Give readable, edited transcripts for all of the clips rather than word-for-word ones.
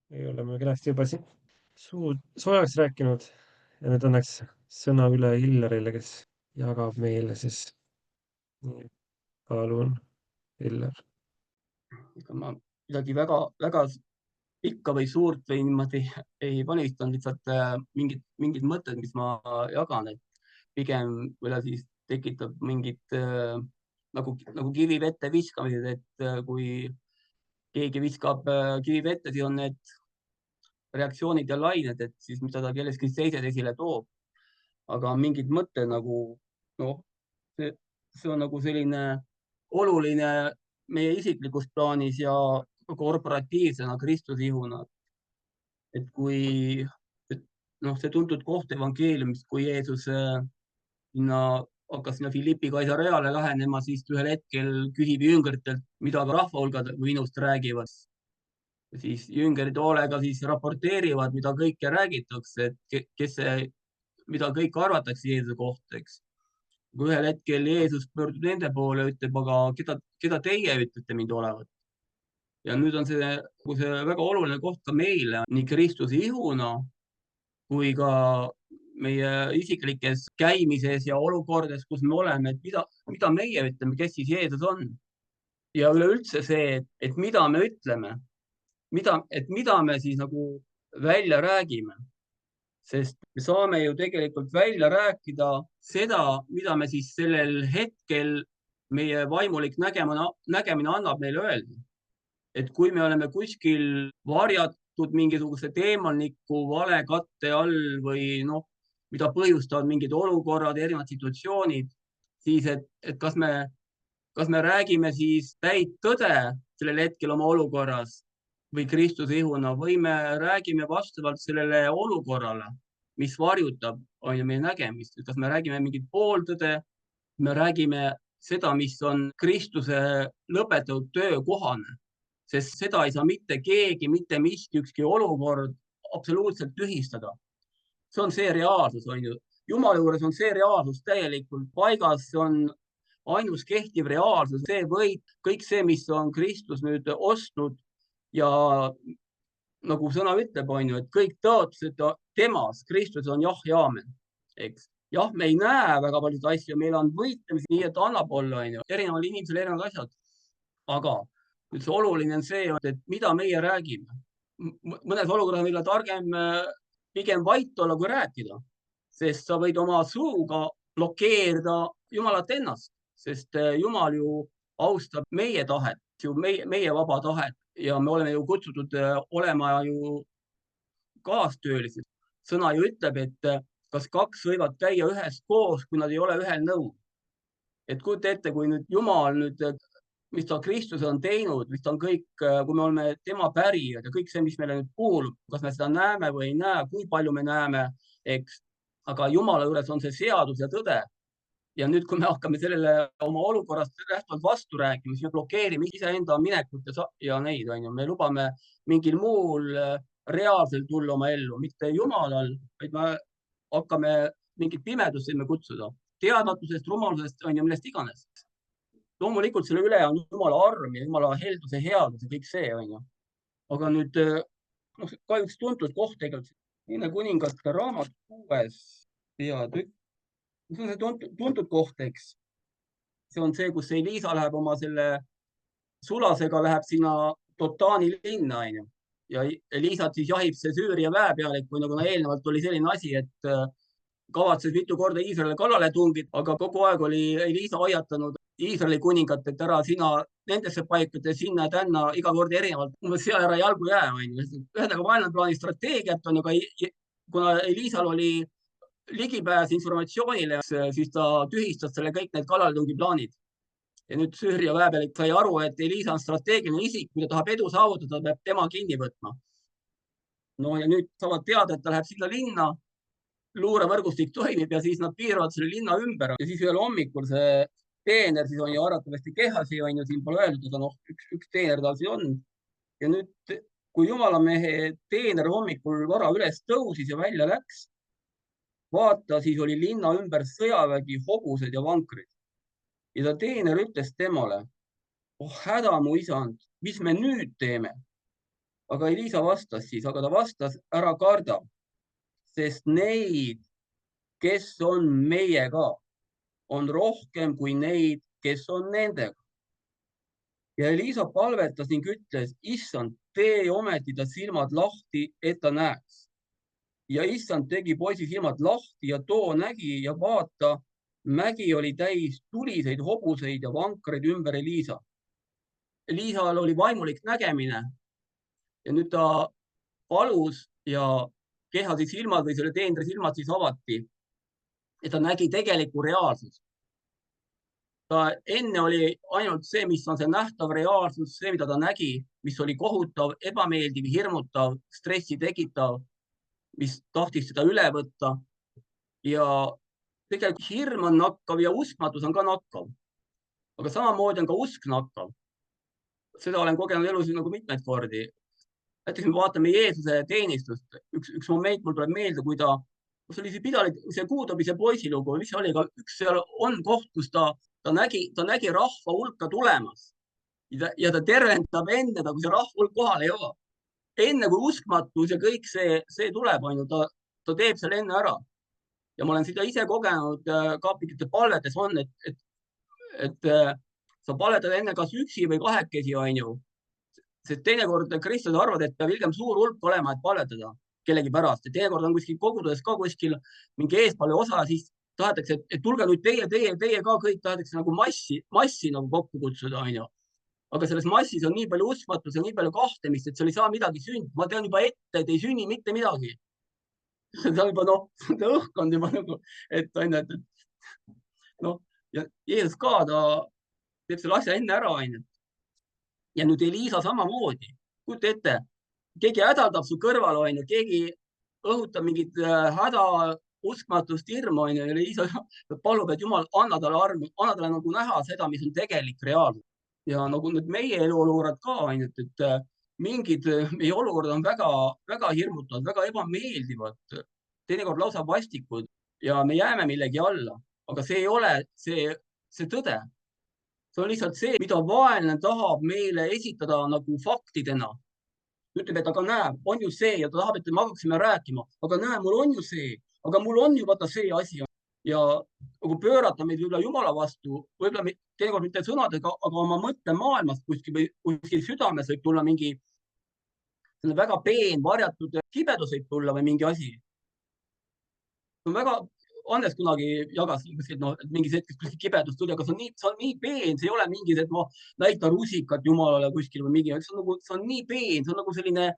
Ei ole me kenasti juba siin suud soojaks rääkinud ja nüüd annaks sõna üle Illerile, kes jagab meile siis. Nii, palun, Iller. Ega ma midagi väga pikka või suurt või niimoodi ei valmistanud, lihtsalt mingid mõtted, mis ma jagan, et pigem võib-olla siis tekitab mingit nagu kivi vette viskamised, et kui keegi viskab kivi vette, siis on need reaktsioonid ja lained, et siis mida ta kellestki teised esile toob. Aga mingid mõtted nagu, noh, see on nagu selline oluline meie isiklikus plaanis ja korporatiivsena Kristuse ihuna. Et kui, noh, see tuntud koht evangeeliumist, kui Jeesus hakkas sinna Philippi Kaisareale lähenema, siis ühel hetkel küsib jüngertelt, mida ka rahvahulgad minust räägivad. Siis jüngerid hoolega siis raporteerivad, mida kõike räägitakse, et mida kõik arvatakse Jeesuse kohta, eks. Kui ühel hetkel Jeesus pöördub nende poole ja ütleb, aga keda teie ütlete mind olevat? Ja nüüd on see väga oluline koht ka meile, nii Kristuse ihuna kui ka meie isiklikes käimises ja olukordades, kus me oleme, et mida meie ütleme, kes siis Jeesus on. Ja üleüldse see, et mida me ütleme, mida me siis nagu välja räägime. Sest me saame ju tegelikult välja rääkida seda, mida me siis sellel hetkel meie vaimulik nägemine annab meile öelda. Et kui me oleme kuskil varjatud mingisuguse teemaniku valekatte all või noh, mida põhjustavad mingid olukorrad, erinevad situatsioonid, siis et kas me räägime siis täit tõde sellel hetkel oma olukorras või Kristuse ihuna või me räägime vastavalt sellele olukorrale, mis varjutab meie nägemist. Kas me räägime mingit pooltõde, me räägime seda, mis on Kristuse lõpetatud töö kohane, sest seda ei saa mitte keegi, mitte miski, ükski olukord absoluutselt tühistada. See on see reaalsus, on ju. Jumala juures on see reaalsus täielikult paigas, see on ainus kehtiv reaalsus, see võit, kõik see, mis on Kristus nüüd ostnud ja nagu sõna ütleb, on ju, et kõik tõotused temas, Kristus on jah ja aamen, eks. Jah, me ei näe väga paljusid asju, meil on võitlemisi, nii et annab olla, on ju, erineval inimesel erinevad asjad. Aga nüüd see oluline on see, et mida meie räägime. Mõnes olukorras on meile targem pigem vait olla, kui rääkida, sest sa võid oma suuga blokeerida Jumalat ennast, sest Jumal ju austab meie tahet, meie vaba tahet ja me oleme ju kutsutud olema ju kaastöölised. Sõna ju ütleb, et kas kaks võivad käia üheskoos, kui nad ei ole ühel nõul. Et kujuta ette, kui nüüd Jumal nüüd, mis ta Kristus on teinud, mis ta on kõik, kui me oleme tema pärijad ja kõik see, mis meile nüüd kuulub, kas me seda näeme või ei näe, kui palju me näeme, eks. Aga Jumala juures on see seadus ja tõde. Ja nüüd, kui me hakkame sellele oma olukorrast lähtuvalt vastu rääkima, siis me blokeerime iseenda minekut ja neid, on ju. Me lubame mingil muul reaalselt tulla oma ellu, mitte Jumalal, vaid me hakkame mingit pimedust võime kutsuda. Teadmatusest, rumalusest, on ju, millest iganes. Loomulikult selle üle on Jumala arm ja Jumala helduse, headus ja kõik see, on ju. Aga nüüd kahjuks tuntud koht tegelikult, Teine kuningate raamat 6. peatükk. See on see tuntud koht, eks. See on see, kus Elisa läheb oma selle sulasega, läheb sinna Dotani linna, on ju. Ja Elisat siis jahib see Süüria väepealik, kui nagu eelnevalt oli selline asi, et kavatses mitu korda Iisraeli kallale tungida, aga kogu aeg oli Elisa hoiatanud Iisraeli kuningat, et ära sina nendesse paikadesse, sinna ja tänna iga kord erinevalt, seal ära jalgu jää, on ju. Ühesõnaga vaenlane plaanis strateegiat, on ju, aga kuna Elisal oli ligipääs informatsioonile, siis ta tühistas selle kõik need kallaletungi plaanid. Ja nüüd Süüria väepealik sai aru, et Elisa on strateegiline isik, kui ta tahab edu saavutada, peab tema kinni võtma. No ja nüüd saavad teada, et ta läheb sinna linna, luurevõrgustik toimib ja siis nad piiravad selle linna ümber ja siis ühel hommikul see teener siis on ju arvatavasti kehasi, on ju, siin pole öeldud, aga noh, üks teener tal siin on. Ja nüüd, kui Jumalamehe teener hommikul vara üles tõusis ja välja läks, vaata, siis oli linna ümber sõjavägi, hobused ja vankrid. Ja ta teener ütles temale, oh häda mu isand, mis me nüüd teeme? aga Elisa vastas siis, aga ta vastas, ära karda, sest neid, kes on meiega, on rohkem kui neid, kes on nendega. Ja Elisa palvetas ning ütles, issand, tee ometi ta silmad lahti, et ta näeks. Ja issand tegi poisi silmad lahti ja too nägi ja vaata, mägi oli täis tuliseid hobuseid ja vankreid ümber Elisa. Elisal oli vaimulik nägemine ja nüüd ta palus ja kehasi silmad või selle teenri silmad siis avati, et ta nägi tegelikku reaalsust. Ta enne oli ainult see, mis on see nähtav reaalsus, see, mida ta nägi, mis oli kohutav, ebameeldiv, hirmutav, stressi tekitav, mis tahtis seda üle võtta. Ja tegelikult hirm on nakkav ja uskmatus on ka nakkav. Aga samamoodi on ka usk nakkav. Seda olen kogenud elus nagu mitmeid kordi. Näiteks me vaatame Jeesuse teenistust. Üks moment mul tuleb meelde, kui see oli see Kuutobise poisilugu, mis oli ka üks seal on koht, kus ta nägi rahva hulka tulemas ja ta tervendab enne, kui see rahva hulk kohale jõuab. Enne kui uskmatus ja kõik see tuleb, ta teeb selle enne ära. Ja ma olen seda ise kogenud kaaplikite palvetes on, et sa palvetad enne kas üksi või kahekesi, on ju. Sest teinekord kristlased arvavad, et peab ilgem suur hulk olema, et palvetada kellegi pärast. Ja teinekord on kuskil koguduses ka kuskil mingi eespalve osa, siis tahetakse, et tulge nüüd teie ka kõik tahetakse nagu massi nagu kokku kutsuda, on ju. Aga selles massis on nii palju uskmatus ja nii palju kahtemist, et seal ei saa midagi sündida. Ma tean juba ette, et ei sünni mitte midagi. See on juba see õhkkond juba nagu, et on ju, ja Jeesus ka, ta teeb selle asja enne ära, on ju. Ja nüüd Elisa samamoodi. Kujuta ette, keegi hädaldab su kõrval, on ju, keegi õhutab mingit häda, uskmatust, hirmu, on ju. Ja Elisa palub, et Jumal, anna talle armu, anna talle nagu näha seda, mis on tegelik reaalsus. Ja nagu nüüd meie eluolukorrad ka, on ju, et mingid meie olukorrad on väga hirmutavad, väga ebameeldivad, teinekord lausa vastikud ja me jääme millegi alla, aga see ei ole see tõde. See on lihtsalt see, mida vaenlane tahab meile esitada nagu faktidena. Ütleb, et aga näe, on ju see ja ta tahab, et me hakkaksime rääkima, aga näe, mul on ju see, aga mul on ju vaata see asi. Ja nagu pöörata meid võib-olla Jumala vastu, võib-olla teinekord mitte sõnadega, aga oma mõttemaailmast kuskil südames võib tulla mingi väga peen, varjatud kibedus võib tulla või mingi asi. Andres kunagi jagas mingis hetkes kuskil kibedust tuli, aga see on nii peen, see ei ole mingi, et ma näitan rusikat Jumalale kuskil või mingi, see on nii peen, see on nagu selline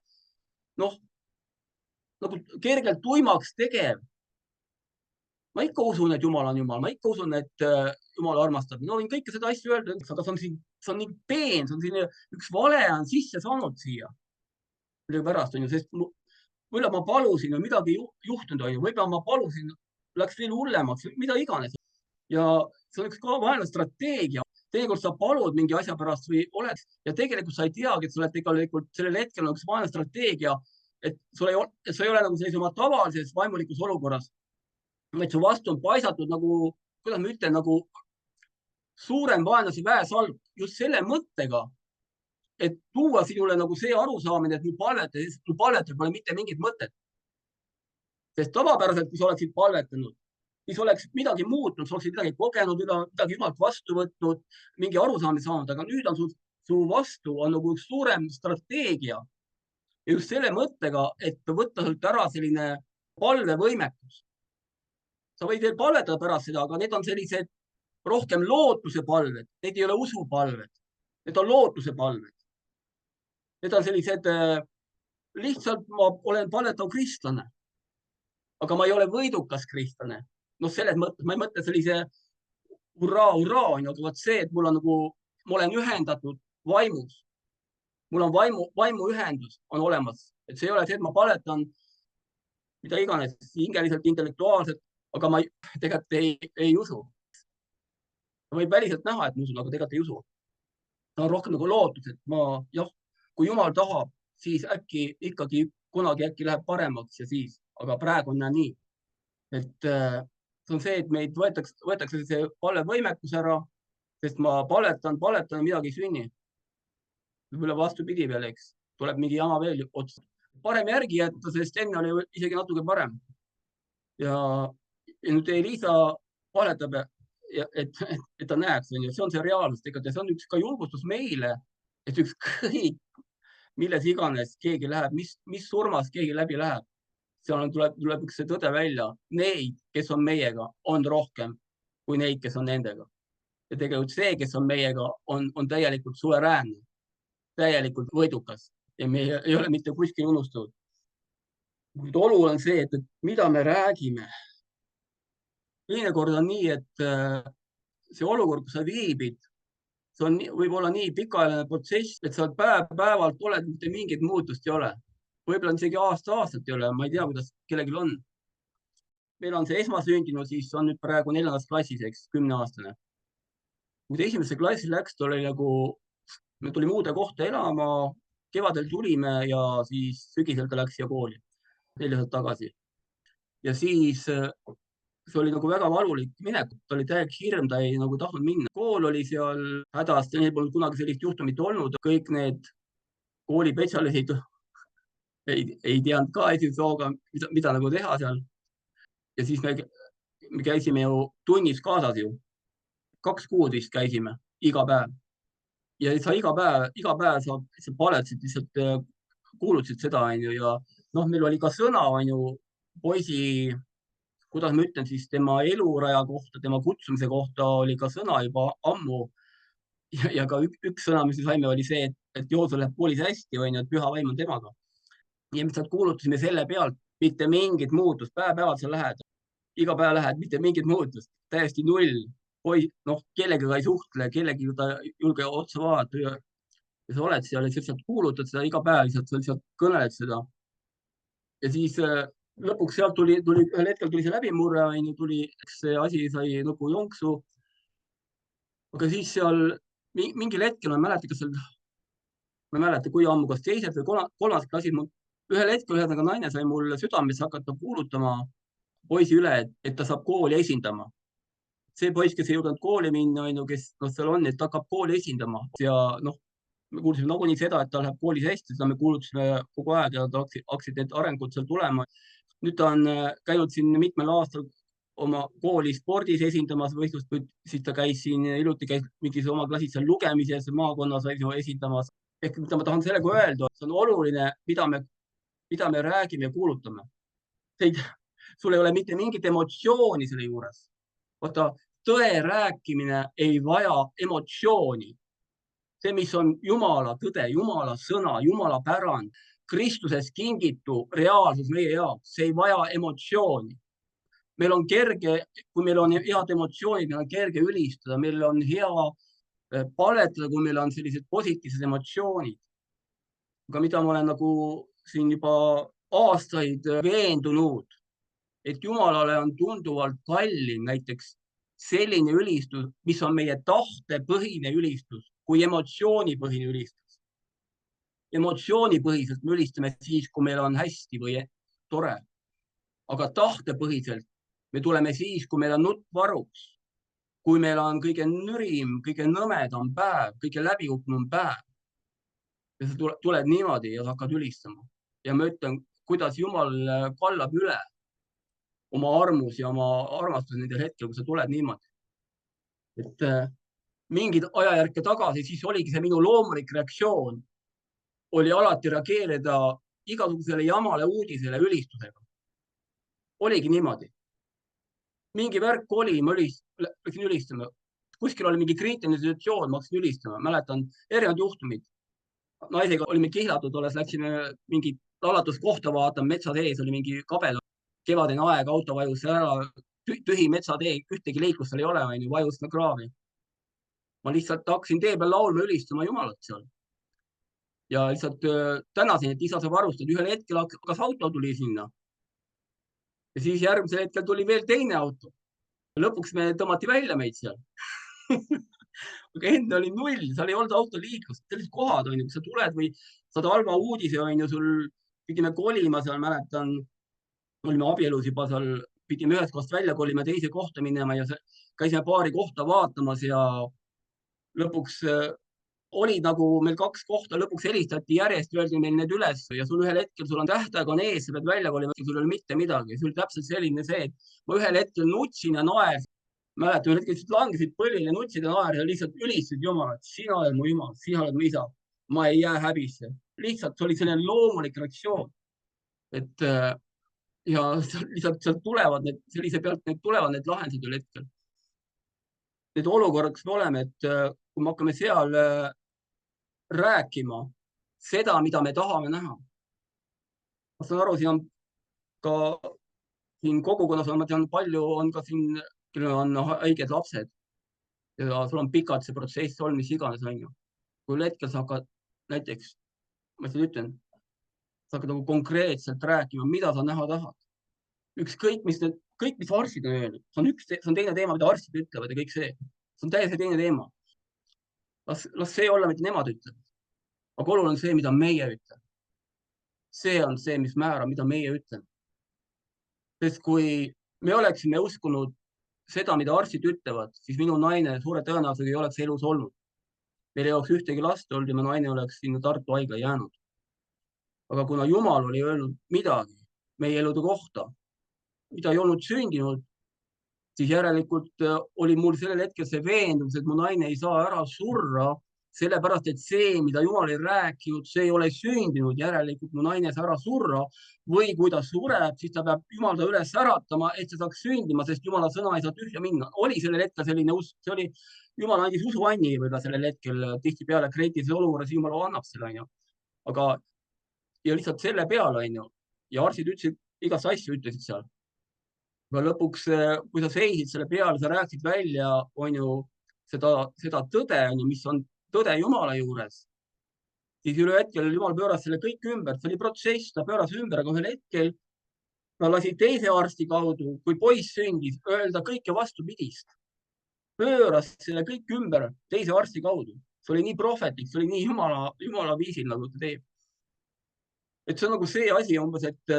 nagu kergelt tuimaks tegev. Ma ikka usun, et Jumal on Jumal, ma ikka usun, et Jumal armastab. No võin kõike seda asju öelda, aga see on nii peen, see on selline, üks vale on sisse saanud siia. Pärast on ju, sest võib-olla ma palusin ja midagi juhtunud on ju, võib-olla ma palusin, läks veel hullemaks, mida iganes. Ja see on üks ka vaenlane strateegia. Teinekord sa palud mingi asja pärast või oled ja tegelikult sa ei teagi, et sa oled tegelikult sellel hetkel üks vaenlane strateegia, et sa ei ole nagu sellise oma tavalises vaimulikus olukorras. Et su vastu on paisatud nagu, kuidas ma ütlen, nagu suurem vaenlase väesalv just selle mõttega, et tuua sinule nagu see arusaamine, et mu palvetel pole mitte mingit mõtet. Sest tavapäraselt, kui sa oleksid palvetanud, siis oleks midagi muutnud, sa oleksid midagi kogenud, midagi Jumalt vastu võtnud, mingi arusaamine saanud, aga nüüd on su vastu on nagu üks suurem strateegia. Ja just selle mõttega, et võtta sult ära selline palvevõimekus. Sa võid veel palvetada pärast seda, aga need on sellised rohkem lootuse palved, need ei ole usupalved, need on lootuse palved. Need on sellised, lihtsalt ma olen palvetav kristlane, aga ma ei ole võidukas kristlane. Selles mõttes, ma ei mõtle sellise hurraa, aga see, et mul on nagu, ma olen ühendatud vaimus. Mul on vaimuühendus on olemas, et see ei ole see, et ma palvetan mida iganes, hingeliselt, intellektuaalselt, aga ma tegelikult ei usu. Võib väliselt näha, et ma usun, aga tegelikult ei usu. Ta on rohkem nagu lootus, et kui Jumal tahab, siis äkki ikkagi kunagi läheb paremaks ja siis, aga praegu on nii. Et see on see, et meid võetakse see palvevõimekus ära, sest ma palvetan, midagi ei sünni. Võib-olla vastupidi veel, eks. tuleb mingi jama veel otsa. Parem järgi jätta, sest enne oli isegi natuke parem. Ja nüüd Elisa valetab, et ta näeks, see on see reaalsus. See on üks ka julgustus meile, et ükskõik milles iganes keegi läheb, mis surmas keegi läbi läheb, seal tuleb üks see tõde välja. Neid, kes on meiega, on rohkem kui neid, kes on nendega. Ja tegelikult see, kes on meiega, on täielikult suveräänne, täielikult võidukas ja me ei ole mitte kuskil unustatud. Kuid oluline on see, et mida me räägime. Teinekord on nii, et see olukord, kus sa viibid, see on võib-olla nii pikaajaline protsess, et sa päev-päevalt oled, mitte mingit muutust ei ole. Võib-olla isegi aastat ei ole, ma ei tea, kuidas kellelgi on. Meil on see esmasündinu, siis on nüüd praegu 4. klassis, eks, 10-aastane. Kui esimesse klassi läks, ta oli nagu, me tulime uude kohta elama, kevadel tulime ja siis sügisel ta läks siia kooli 4 aastat tagasi. Ja siis see oli nagu väga valulik minek, ta oli täiega hirm, ta ei nagu tahtnud minna. Kool oli seal hädast, neil polnud kunagi sellist juhtumit olnud. Kõik need koolipetsialistid ei teadnud ka esimese hooga, mida nagu teha seal. Ja siis me käisime ju tunnis kaasas ju. 2 kuud vist käisime iga päev. Ja sa iga päev sa paletasid lihtsalt, kuulutasid seda, ja meil oli ka sõna, poisi, kuidas ma ütlen siis, tema eluraja kohta, tema kutsumise kohta oli ka sõna juba ammu. Ja ka üks sõna, mis me saime, oli see, et Joosu läheb koolis hästi, et püha vaim on temaga. Ja me kuulutasime selle pealt, mitte mingit muutust, päev-päevad sa lähed, iga päev lähed, mitte mingit muutust, täiesti null. Kellega ei suhtle, kellegi ta julge otsa vaadata. Ja sa oled seal ja lihtsalt kuulutad seda iga päev, lihtsalt kõneled seda. Ja siis lõpuks sealt ühel hetkel tuli see läbimurre, see asi sai nagu jonksu. Aga siis seal mingil hetkel, ma ei mäleta, kui ammu, kas 2. või 3. klassis, ühel hetkel ühesõnaga naine sai mul südames hakata kuulutama poisi üle, et ta saab kooli esindama. See poiss, kes ei jõudnud kooli minna, kes seal on, et ta hakkab kooli esindama. Ja me kuulsime nagunii seda, et ta läheb koolis hästi, seda me kuulutasime kogu aeg ja ta hakkasid need arengud seal tulema. Nüüd ta on käinud siin mitmel aastal oma kooli spordis esindamas võistlust, siis ta käis siin iluti mingis oma klassis seal lugemises maakonnas esindamas. Ehk mida ma tahan sellega öelda, see on oluline, mida me räägime ja kuulutame. Sul ei ole mitte mingit emotsiooni selle juures. Vaata, tõe rääkimine ei vaja emotsiooni. See, mis on Jumala tõde, Jumala sõna, Jumala pärand, Kristuses kingitu reaalsus meie jaoks, see ei vaja emotsiooni. Meil on kerge, kui meil on head emotsioonid, meil on kerge ülistada, meil on hea paletada, kui meil on sellised positiivsed emotsioonid. Aga mida ma olen nagu siin juba aastaid veendunud, et Jumalale on tunduvalt kallim näiteks selline ülistus, mis on meie tahtepõhine ülistus, kui emotsioonipõhine ülistus. Emotsioonipõhiselt me ülistame siis, kui meil on hästi või tore. Aga tahtepõhiselt me tuleme siis, kui meil on nutt varuks, kui meil on kõige nürim, kõige nõmedam päev, kõige läbikukkunum päev. Ja sa tuled niimoodi ja sa hakkad ülistama. Ja ma ütlen, kuidas Jumal kallab üle oma armus ja oma armastus nendel hetkel, kui sa tuled niimoodi. Et mingid ajajärke tagasi, siis oligi see minu loomulik reaktsioon, oli alati reageerida igasugusele jamale uudisele ülistusega. Oligi niimoodi. Mingi värk oli, ma läksin ülistama. Kuskil oli mingi kriitiline situatsioon, ma hakkasin ülistama. Mäletan erinevad juhtumid. Naisega olime kihlatud, läksime mingi lalastuskohta vaatama, metsa sees oli mingi kabel. Kevadine aeg, auto vajus ära, tühi metsatee, ühtegi liiklust seal ei ole, vajus kraavi. Ma lihtsalt hakkasin tee peal laulma, ülistama Jumalat seal. Ja lihtsalt tänasin, et isa saab arvustada. Ühel hetkel hakkas auto tuli sinna. Ja siis järgmisel hetkel tuli veel teine auto. Lõpuks me tõmmati välja meid seal. Aga enne oli null, seal ei olnud autoliiklust. Sellised kohad, kui sa tuled või saad halva uudise, sul pidime kolima seal, mäletan, olime abielus juba seal, pidime ühest kohast välja kolima, teise kohta minema ja käisime paari kohta vaatamas ja lõpuks oli nagu meil 2 kohta, lõpuks helistati järjest, öeldi meil need üles ja sul ühel hetkel, sul on tähtaeg on ees, sa pead välja kolima, sul ei ole mitte midagi. See oli täpselt selline see, et ma ühel hetkel nutsin ja naersin. Mäletan, ühel hetkel langesid põlile, nutsid ja naersid ja lihtsalt ülistasid Jumalat. Sina oled mu Jumal, sina oled mu isa. Ma ei jää häbisse. Lihtsalt see oli selline loomulik reaktsioon. Et ja lihtsalt sealt tulevad need, sellise pealt need tulevad need lahendused ühel hetkel. Need olukorrad, kus me oleme, et kui me hakkame seal rääkima seda, mida me tahame näha. Ma saan aru, siin on ka siin kogukonnas, ma tean, palju on ka siin, kellel on haiged lapsed ja sul on pikalt see protsess olnud, mis iganes, on ju. Kui hetkel sa hakkad näiteks, ma seda ütlen, sa hakkad nagu konkreetselt rääkima, mida sa näha tahad. Ükskõik, mis arstid on öelnud. See on teine teema, mida arstid ütlevad ja kõik see. See on täiesti teine teema. Las see olla, mida nemad ütlevad. Aga oluline on see, mida meie ütleme. See on see, mis määrab, mida meie ütleme. Sest kui me oleksime uskunud seda, mida arstid ütlevad, siis minu naine suure tõenäosusega ei oleks elus olnud. Meil ei oleks ühtegi last olnud ja mu naine oleks sinna Tartu haigla jäänud. Aga kuna Jumal oli öelnud midagi meie elude kohta, mida ei olnud sündinud, siis järelikult oli mul sellel hetkel see veendumus, et mu naine ei saa ära surra, sellepärast, et see, mida Jumal ei rääkinud, see ei ole sündinud, järelikult mu naine saa ära surra või kui ta sureb, siis ta peab Jumal ta üles äratama, et see saaks sündima, sest Jumala sõna ei saa tühja minna. Oli sellel hetkel selline usk, see oli, Jumal andis usuanni võib-olla sellel hetkel tihtipeale kriitilises olukorras, Jumal annab selle, on ju. Aga ja lihtsalt selle peale, on ju, ja arstid ütlesid, igast asju ütlesid seal. Aga lõpuks, kui sa seisid selle peale, sa rääkisid välja, on ju, seda tõde, mis on tõde Jumala juures, siis üle hetkel Jumal pööras selle kõik ümber. See oli protsess, ta pööras ümber, aga ühel hetkel ta lasi teise arsti kaudu, kui poiss sündis, öelda kõike vastupidist. Pööras selle kõik ümber teise arsti kaudu. See oli nii prohvetlik, see oli nii Jumala viisil, nagu ta teeb. Et see on nagu see asi umbes, et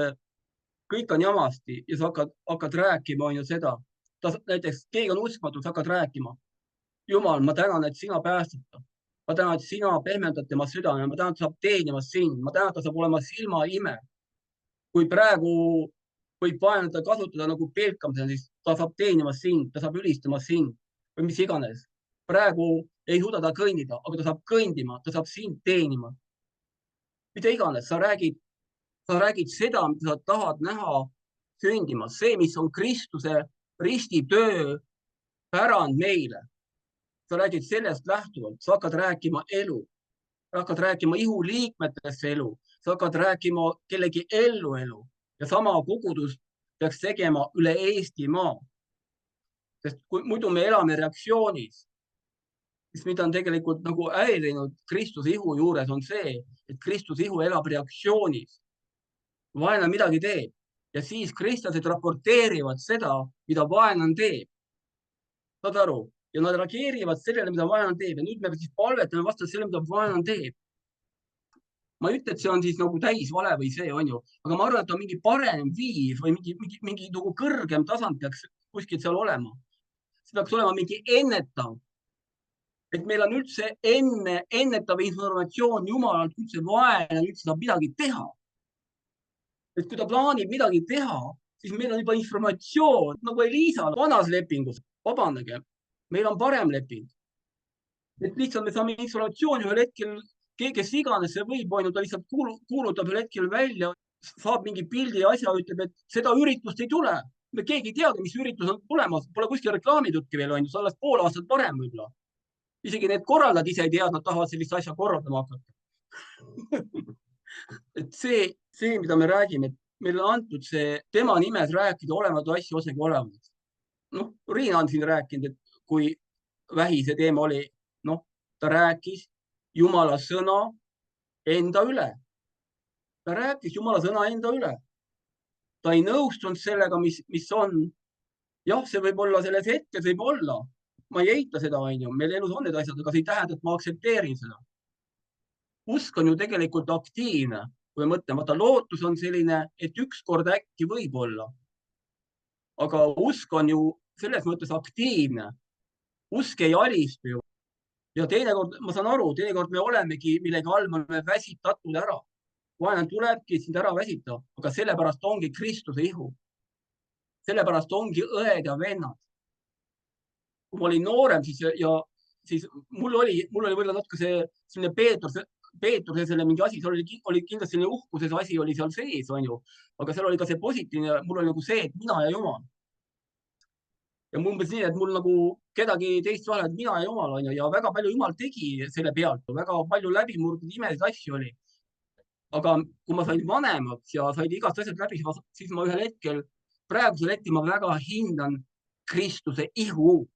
kõik on jamasti ja sa hakkad rääkima, on ju seda. Näiteks keegi on uskmatu, sa hakkad rääkima. Jumal, ma tänan, et sina päästad ta. Ma tänan, et sina pehmendad tema südame. Ma tänan, et ta saab teenima sind. Ma tänan, et ta saab olema silmaime. Kui praegu võib vaenlane kasutada nagu pelkamisel, siis ta saab teenima sind, ta saab ülistama sind või mis iganes. Praegu ei suuda ta kõndida, aga ta saab kõndima, ta saab sind teenima. Mida iganes, sa räägid seda, mida sa tahad näha sündimas. See, mis on Kristuse ristitöö pärand meile. Sa räägid sellest lähtuvalt, sa hakkad rääkima elu, sa hakkad rääkima ihuliikmetesse elu, sa hakkad rääkima kellegi elu ja sama kogudus peaks tegema üle Eestimaa. Sest kui muidu me elame reaktsioonis, siis mida on tegelikult nagu häirinud Kristuse ihu juures on see, et Kristuse ihu elab reaktsioonis. Vaenlane midagi teeb ja siis kristlased raporteerivad seda, mida vaenlane teeb. Saad aru? Ja nad reageerivad sellele, mida vaenlane teeb. Ja nüüd me siis palvetame vastu sellele, mida vaenlane teeb. Ma ei ütle, et see on siis nagu täis vale või see on ju, aga ma arvan, et on mingi parem viis või mingi nagu kõrgem tasand peaks kuskil seal olema. See peaks olema mingi ennetav. Et meil on üldse ennetav informatsioon Jumalalt, üldse vaenlane üldse saab midagi teha. Et kui ta plaanib midagi teha, siis meil on juba informatsioon, nagu Eliisal vanas lepingus. Vabandage, meil on parem leping. Et lihtsalt me saame informatsiooni ühel hetkel, kes iganes see võib, ta lihtsalt kuulutab ühel hetkel välja, saab mingi pildi ja asja, ütleb, et seda üritust ei tule. Me keegi ei teagi, mis üritus on tulemas, pole kuskil reklaamidudki veel, on ju, sa alles pool aastat parem võib-olla. Isegi need korraldad ise ei tea, nad tahavad sellist asja korraldama hakata. Et see, mida me räägime, et meil on antud see tema nimes rääkida olematu asju osagi olemas. Noh, Riina on siin rääkinud, et kui vähi see teema oli, ta rääkis Jumala sõna enda üle. Ta rääkis Jumala sõna enda üle. Ta ei nõustunud sellega, mis on. Jah, see võib olla selles hetkes, võib olla. Ma ei eita seda, on ju. Meil elus on need asjad, aga see ei tähenda, et ma aktsepteerin seda. Usk on ju tegelikult aktiivne. Kui mõtleme, vaata lootus on selline, et ükskord äkki võib olla. Aga usk on ju selles mõttes aktiivne. Usk ei alistu ju. ja teinekord, ma saan aru, teinekord me olemegi millegi all, me oleme väsitatud ära. Vaenlane tulebki sind ära väsita, aga sellepärast ongi Kristuse ihu. Sellepärast ongi õed ja vennad. Kui ma olin noorem, siis mul oli võib-olla natuke selline Peetruse selle mingi asi, seal oli kindlasti selline uhkuses asi oli seal sees, on ju. Aga seal oli ka see positiivne, mul oli nagu see, et mina ja Jumal. Ja mul umbes nii, et mul nagu kedagi teist vahel, et mina ja Jumal, on ju. Ja väga palju Jumal tegi selle pealt, väga palju läbimurdnud imelisi asju oli. Aga kui ma sain vanemaks ja sain igast asjad läbi, siis ma ühel hetkel, praegusel hetkel ma väga hindan Kristuse ihu.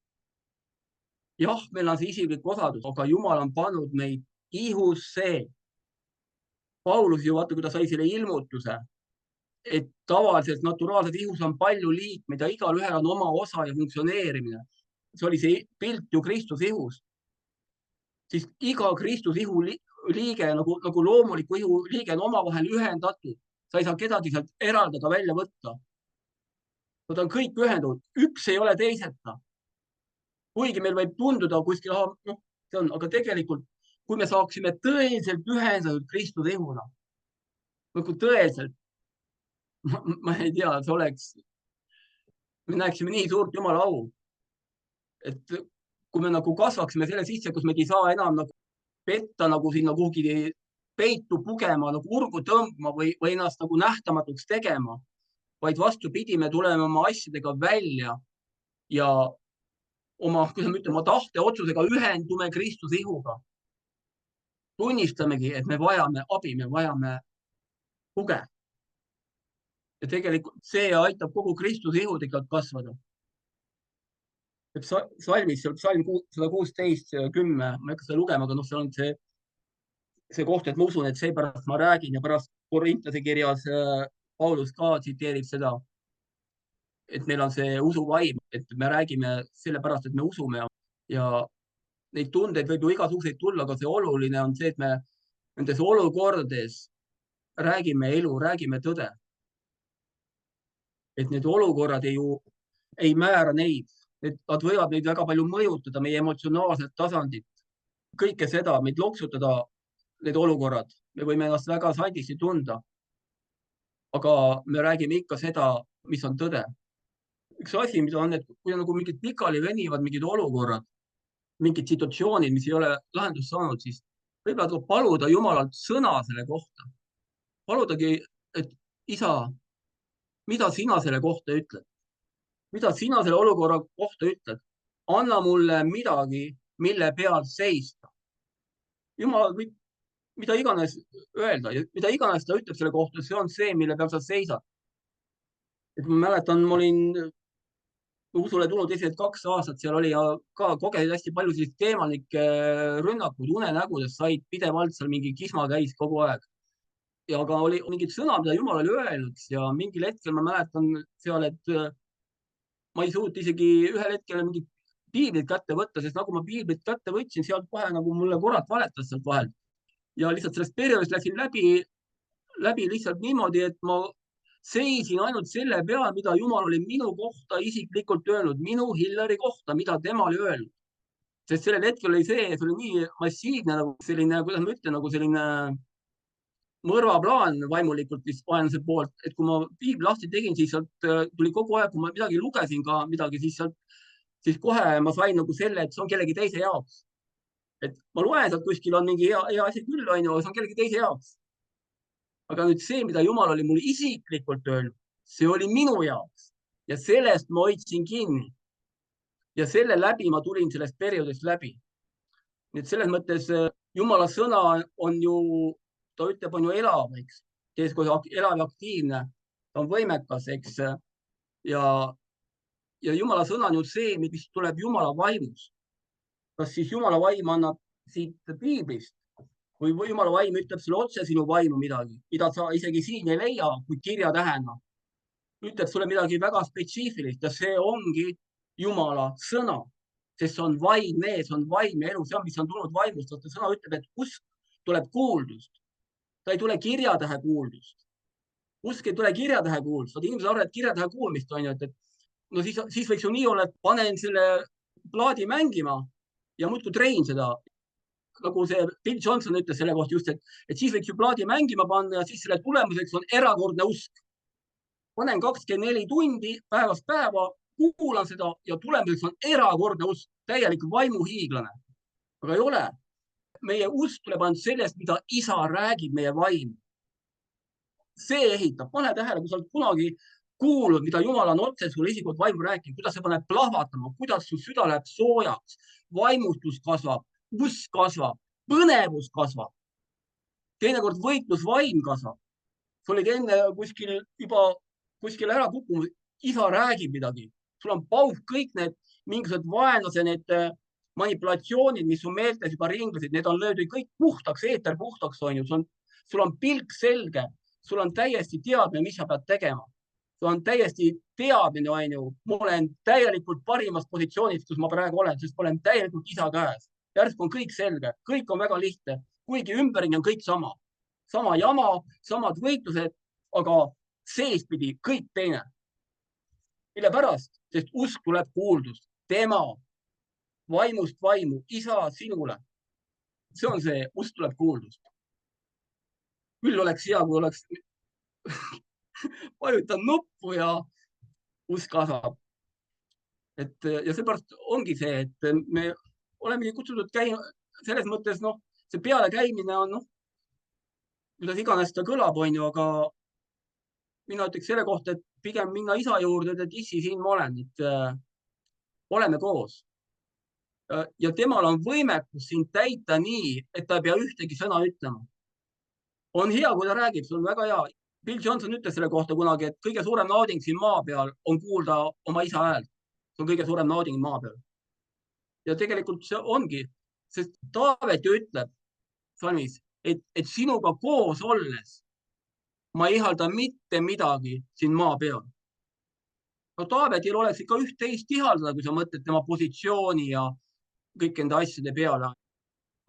Jah, meil on see isiklik osadus, aga Jumal on pannud meid ihusse. Paulus ju vaata, kui ta sai selle ilmutuse, et tavaliselt naturaalses ihus on palju liikmeid ja igalühel on oma osa ja funktsioneerimine. See oli see pilt ju Kristuse ihus. Siis iga Kristuse ihu liige nagu loomuliku ihu liige on omavahel ühendatud. Sa ei saa kedagi sealt eraldada, välja võtta. Nad on kõik ühendatud, üks ei ole teiseta. Kuigi meil võib tunduda kuskil, see on, aga tegelikult, kui me saaksime tõeliselt ühendatud Kristuse ihuna, nagu tõeliselt, ma ei tea, see oleks, me näeksime nii suurt Jumala au, et kui me nagu kasvaksime selle sisse, kus meid ei saa enam nagu petta nagu sinna kuhugi peitu pugema, nagu urgu tõmbama või ennast nagu nähtamatuks tegema, vaid vastupidi, me tuleme oma asjadega välja ja oma, kuidas ma ütlen, oma tahte otsusega ühendume Kristuse ihuga. Tunnistamegi, et me vajame abi, me vajame tuge. Ja tegelikult see aitab kogu Kristuse ihu tegelikult kasvada. Salmis, salm 116:10, ma ei hakka seda lugema, aga see on see koht, et ma usun, et seepärast ma räägin ja pärast Korintase kirjas Paulus ka tsiteerib seda, et meil on see usuvaim, et me räägime sellepärast, et me usume ja neid tundeid võib ju igasuguseid tulla, aga see oluline on see, et me nendes olukordades räägime elu, räägime tõde. Et need olukorrad ei määra neid, nad võivad neid väga palju mõjutada, meie emotsionaalset tasandit. Kõike seda, meid loksutada need olukorrad. Me võime ennast väga sandisti tunda. Aga me räägime ikka seda, mis on tõde. Üks asi, mida on, et kui on nagu mingid pikali venivad mingid olukorrad, mingid situatsioonid, mis ei ole lahendust saanud, siis võib paluda Jumalalt sõna selle kohta. Paludagi, et isa, mida sina selle kohta ütled? Mida sina selle olukorra kohta ütled? Anna mulle midagi, mille peal seista. Jumal võib mida iganes öelda ja mida iganes ta ütleb selle kohta, see on see, mille peal sa seisad. Et ma mäletan, ma olin usule tulnud esimesed 2 aastat, seal oli ka kogenud hästi palju sellist teemalikke rünnakuid, unenägudes said pidevalt seal mingi kisma käis kogu aeg. Ja ka oli mingid sõnad, mida Jumal oli öelnud ja mingil hetkel ma mäletan seal, et ma ei suutnud isegi ühel hetkel mingit piiblit kätte võtta, sest nagu ma piiblit kätte võtsin, sealt kohe nagu mulle kurat valetas sealt vahelt. Ja lihtsalt sellest perioodist läksin läbi lihtsalt niimoodi, et ma seisin ainult selle peal, mida Jumal oli minu kohta isiklikult öelnud, minu Hillari kohta, mida tema oli öelnud. Sest sellel hetkel oli see oli nii massiivne, nagu selline, kuidas ma ütlen, nagu selline mõrvaplaan vaimulikult vist vaenlase poolt, et kui ma piibli lahti tegin, siis sealt tuli kogu aeg, kui ma midagi lugesin ka midagi, siis kohe ma sain nagu selle, et see on kellegi teise jaoks. Et ma loen sealt kuskil on mingi hea asi küll, on ju, see on kellegi teise jaoks. Aga nüüd see, mida Jumal oli mulle isiklikult öelnud, see oli minu jaoks ja sellest ma hoidsin kinni. Ja selle läbi ma tulin sellest perioodist läbi. Nii et selles mõttes Jumala sõna on ju, ta ütleb, on ju elav, eks. Elav ja aktiivne, ta on võimekas, eks. Ja Jumala sõna on ju see, mis tuleb Jumala vaimust. Kas siis Jumala vaim annab siit piiblist või Jumala vaim ütleb sulle otse sinu vaimu midagi, mida sa isegi siin ei leia, kui kirjatähena. Ütleb sulle midagi väga spetsiifilist ja see ongi Jumala sõna, sest see on vaimne, see on vaimne elu, see on, mis on tulnud vaimust. Ta sõna ütleb, et usk tuleb kuuldust. Ta ei tule kirjatähe kuuldust. Usk ei tule kirjatähe kuuldust. Inimesed arvavad, et kirjatähe kuulmist on ju, et no siis võiks ju nii olla, et panen selle plaadi mängima ja muudkui trein seda. Nagu see Bill Johnson ütles selle kohta just, et siis võiks ju plaadi mängima panna ja siis selle tulemuseks on erakordne usk. Panen 24 tundi päevast päeva, kuulan seda ja tulemuseks on erakordne usk, täielik vaimuhiiglane. Aga ei ole. Meie usk tuleb ainult sellest, mida isa räägib meie vaim. See ehitab. Pane tähele, kui sa oled kunagi kuulnud, mida Jumal on otse sulle isiklikult vaimu rääkinud, kuidas see paneb plahvatama, kuidas su süda läheb soojaks, vaimustus kasvab, usk kasvab, põnevus kasvab. Teinekord võitlusvaim kasvab. Sa olid enne kuskil ära kukkunud, isa räägib midagi. Sul on pauk kõik need mingisugused vaenlase, need manipulatsioonid, mis su meeltes juba ringlesid, need on löödud kõik puhtaks, eeter puhtaks on ju. Sul on pilk selge, sul on täiesti teadmine, mis sa pead tegema. Sul on täiesti teadmine, on ju. Ma olen täielikult parimas positsioonis, kus ma praegu olen, sest ma olen täielikult isa käes. Järsku on kõik selge, kõik on väga lihtne, kuigi ümberringi on kõik sama. Sama jama, samad võitlused, aga seespidi kõik teine. Mille pärast? Sest usk tuleb kuuldust. Tema vaimust vaimu, isa sinule. See on see, usk tuleb kuuldust. Küll oleks hea, kui oleks vajutan nuppu ja usk kasvab. Ja seepärast ongi see, et me olemegi kutsutud käima selles mõttes, see peale käimine on, kuidas iganes ta kõlab, on ju, aga mina ütleks selle kohta, et pigem minna isa juurde, et issi, siin ma olen, et oleme koos. Ja temal on võimekus sind täita nii, et ta ei pea ühtegi sõna ütlema. On hea, kui ta räägib, see on väga hea. Bill Johnson ütles selle kohta kunagi, et kõige suurem nauding siin maa peal on kuulda oma isa häält. See on kõige suurem nauding maa peal. Ja tegelikult see ongi, sest Taavet ju ütleb salmis, et sinuga koos olles ma ei ihalda mitte midagi siin maa peal. No Taavetil oleks ikka üht-teist ihaldada, kui sa mõtled tema positsiooni ja kõik enda asjade peale.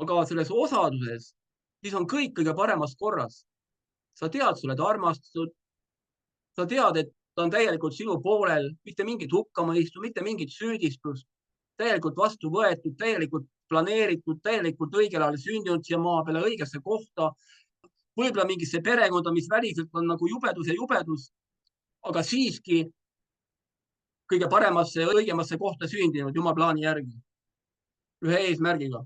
Aga selles osaduses siis on kõik kõige paremas korras. Sa tead, sa oled armastatud. Sa tead, et ta on täielikult sinu poolel, mitte mingit hukkamõistu, mitte mingit süüdistust, täielikult vastu võetud, täielikult planeeritud, täielikult õigel ajal sündinud siia maa peale õigesse kohta. Võib-olla mingisse perekonda, mis väliselt on nagu jubedus ja jubedus, aga siiski kõige paremasse ja õigemasse kohta sündinud Jumal plaani järgi. Ühe eesmärgiga.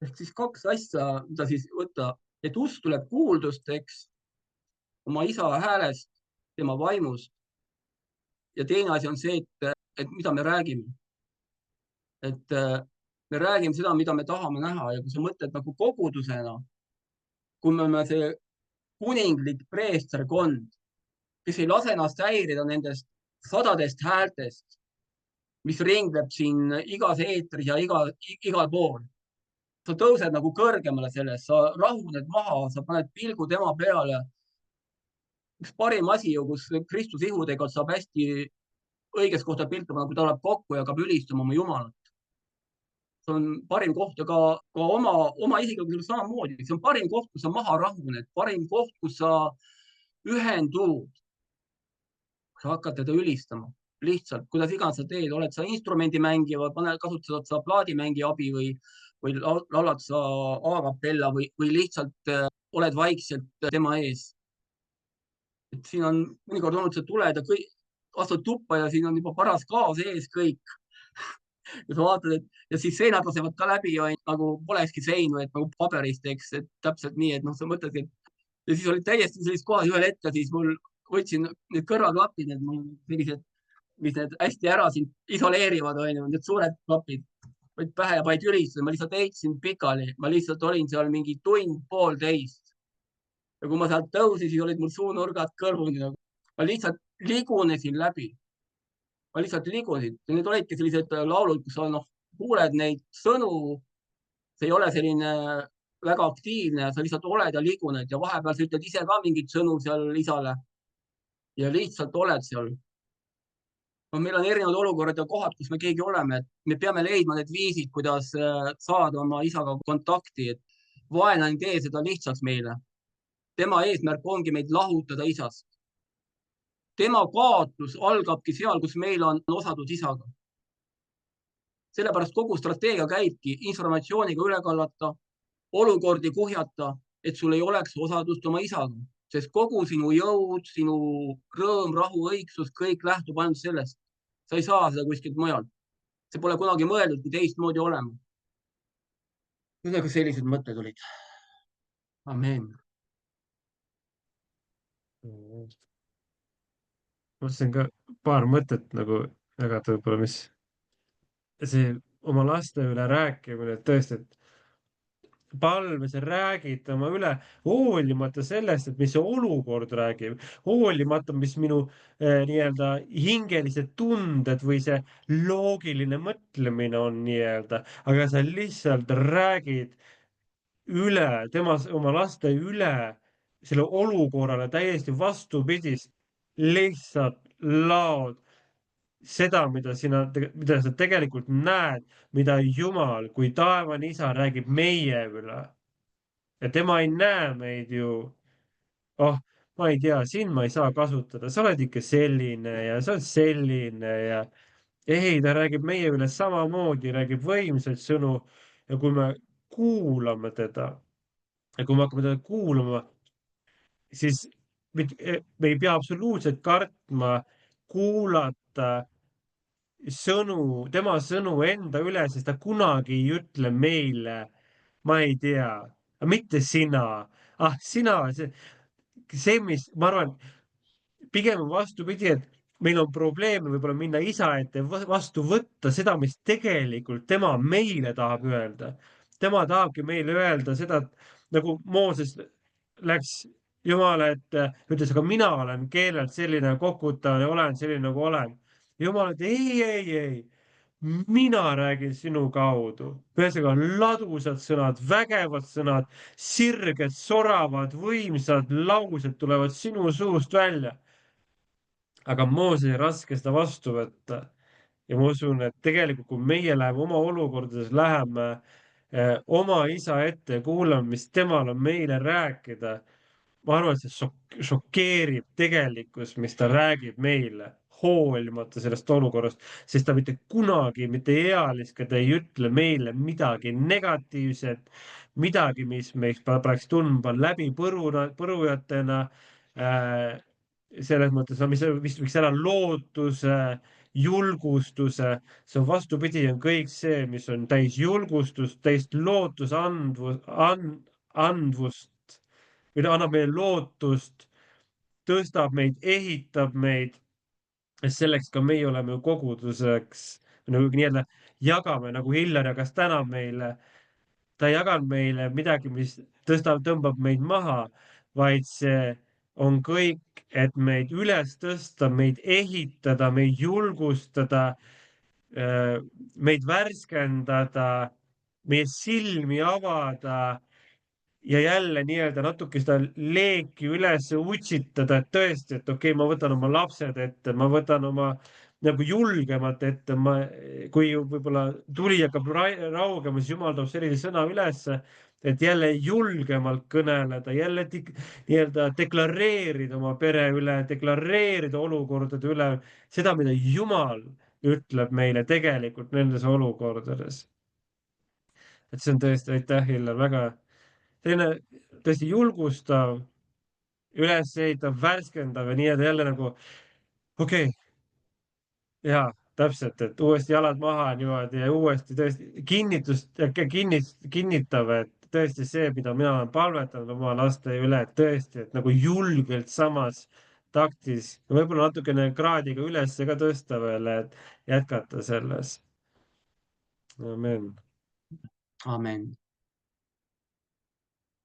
Ehk siis kaks asja, mida siis võtta, et usk tuleb kuuldusteks oma isa häälest, tema vaimust. Ja teine asi on see, et mida me räägime. Et me räägime seda, mida me tahame näha ja kui sa mõtled nagu kogudusena, kui me oleme see kuninglik preesterkond, kes ei lase ennast häirida nendest sadadest häältest, mis ringleb siin igas eetris ja igal pool. Sa tõused nagu kõrgemale sellest, sa rahuned maha, sa paned pilgu tema peale. Üks parim asi ju, kus Kristus ihudega saab hästi õiges kohta piltu panna, kui ta läheb kokku ja hakkab ülistama oma Jumalat. See on parim koht ja ka oma isiklikult samamoodi. See on parim koht, kus sa maha rahuned, parim koht, kus sa ühendud. Sa hakkad teda ülistama. Lihtsalt, kuidas iganes sa teed, oled sa instrumendimängija või kasutad sa plaadimängi abi või laulad sa A-kapella või lihtsalt oled vaikselt tema ees. Et siin on mõnikord olnud see tuled ja astud tuppa ja siin on juba paras kaos ees kõik. Ja sa vaatad, ja siis seinad lasevad ka läbi ja nagu polekski seinu, et nagu paberist, eks, et täpselt nii, et sa mõtledki, ja siis olid täiesti sellised kohas ühel hetkel, siis mul võtsin need kõrvaklapid, need mul sellised, mis need hästi ära siin isoleerivad, need suured klapid, võid pähe ja panid ülistada, ma lihtsalt heitsin pikali, ma lihtsalt olin seal mingi tund, poolteist. Ja kui ma sealt tõusin, siis olid mul suunurgad kõrvundi. Ma lihtsalt ligunesin läbi. Ma lihtsalt ligunesin. Need olidki sellised laulud, kus sa kuuled neid sõnu. See ei ole selline väga aktiivne, sa lihtsalt oled ja liguned ja vahepeal sa ütled ise ka mingid sõnu seal isale. Ja lihtsalt oled seal. Meil on erinevad olukorrad ja kohad, kus me keegi oleme. Me peame leidma need viisid, kuidas saada oma isaga kontakti. Vaenlane ei tee seda lihtsaks meile. Tema eesmärk ongi meid lahutada isast. Tema kaotus algabki seal, kus meil on osadus isaga. sellepärast kogu strateegia käibki informatsiooniga üle kallata, olukordi kuhjata, et sul ei oleks osadust oma isaga, sest kogu sinu jõud, sinu rõõm, rahu, õigsus, kõik lähtub ainult sellest. sa ei saa seda kuskilt mujalt. see pole kunagi mõeldudki teistmoodi olema. kuidagi sellised mõtted olid. Amen. mõtlesin ka paar mõtet nagu jagada võib-olla, mis see oma laste üle rääkimine, et tõesti, et palve, sa räägid oma üle, hoolimata sellest, et mis see olukord räägib, hoolimata, mis minu nii-öelda hingelised tunded või see loogiline mõtlemine on nii-öelda, aga sa lihtsalt räägid üle oma laste üle selle olukorrale täiesti vastupidist, lihtsalt laod seda, mida sa tegelikult näed, mida Jumal kui taevane isa räägib meie üle. Ja tema ei näe meid ju, oh, ma ei tea, sind ma ei saa kasutada, sa oled ikka selline ja sa oled selline ja ei, ta räägib meie üle samamoodi, räägib võimsaid sõnu ja kui me kuulame teda ja kui me hakkame teda kuulama, siis me ei pea absoluutselt kartma kuulata tema sõnu enda üle, sest ta kunagi ei ütle meile, ma ei tea, mitte sina, sina, mis, ma arvan, pigem on vastupidi, et meil on probleeme võib-olla minna isa ette vastu võtta seda, mis tegelikult tema meile tahab öelda. tema tahabki meile öelda seda, nagu Mooses läks Jumala ette, ütles, aga mina olen keelelt selline kokutaja, olen selline nagu olen. Jumal ütles ei, mina räägin sinu kaudu. ühesõnaga ladusad sõnad, vägevad sõnad, sirged, soravad, võimsad laused tulevad sinu suust välja. aga Moosesel raske seda vastu võtta. ja ma usun, et tegelikult, kui meie läheme oma olukordades, läheme oma isa ette ja kuulame, mis temal on meile rääkida, ma arvan, et see šokeerib tegelikkust, mis ta räägib meile, hoolimata sellest olukorrast, sest ta mitte kunagi, mitte ealiskad ei ütle meile midagi negatiivset, midagi, mis meist paneks tundma läbipõrujatena selles mõttes, no mis võiks ära lootuse, julgustuse, see on vastupidi, on kõik see, mis on täis julgustust, täis lootuse andvust või ta annab meile lootust, tõstab meid, ehitab meid. selleks ka meie oleme ju koguduseks nagu nii-öelda jagame, nagu Hillar jagas täna meile. ta ei jaganud meile midagi, mis tõmbab meid maha, vaid see on kõik, et meid üles tõsta, meid ehitada, meid julgustada, meid värskendada, meie silmi avada ja jälle nii-öelda natuke seda leeki üles utsitada, et tõesti, et okei, ma võtan oma lapsed ette, ma võtan oma nagu julgemalt ette, kui võib-olla tuli hakkab raugema, siis Jumal toob sellise sõna ülesse, et jälle julgemalt kõneleda, jälle nii-öelda deklareerida oma pere üle, deklareerida olukordade üle seda, mida Jumal ütleb meile tegelikult nendes olukordades. et see on tõesti, aitäh, Hillar, väga selline tõesti julgustav, ülesehitav, värskendav ja nii-öelda jälle nagu okei okay,, jaa, täpselt, et uuesti jalad maha niimoodi ja uuesti tõesti kinnitav, et tõesti see, mida mina olen palvetanud oma laste üle, et tõesti, et nagu julgelt samas taktis ja võib-olla natukene kraadiga üles ka tõsta veel, et jätkata selles. Amen. Amen.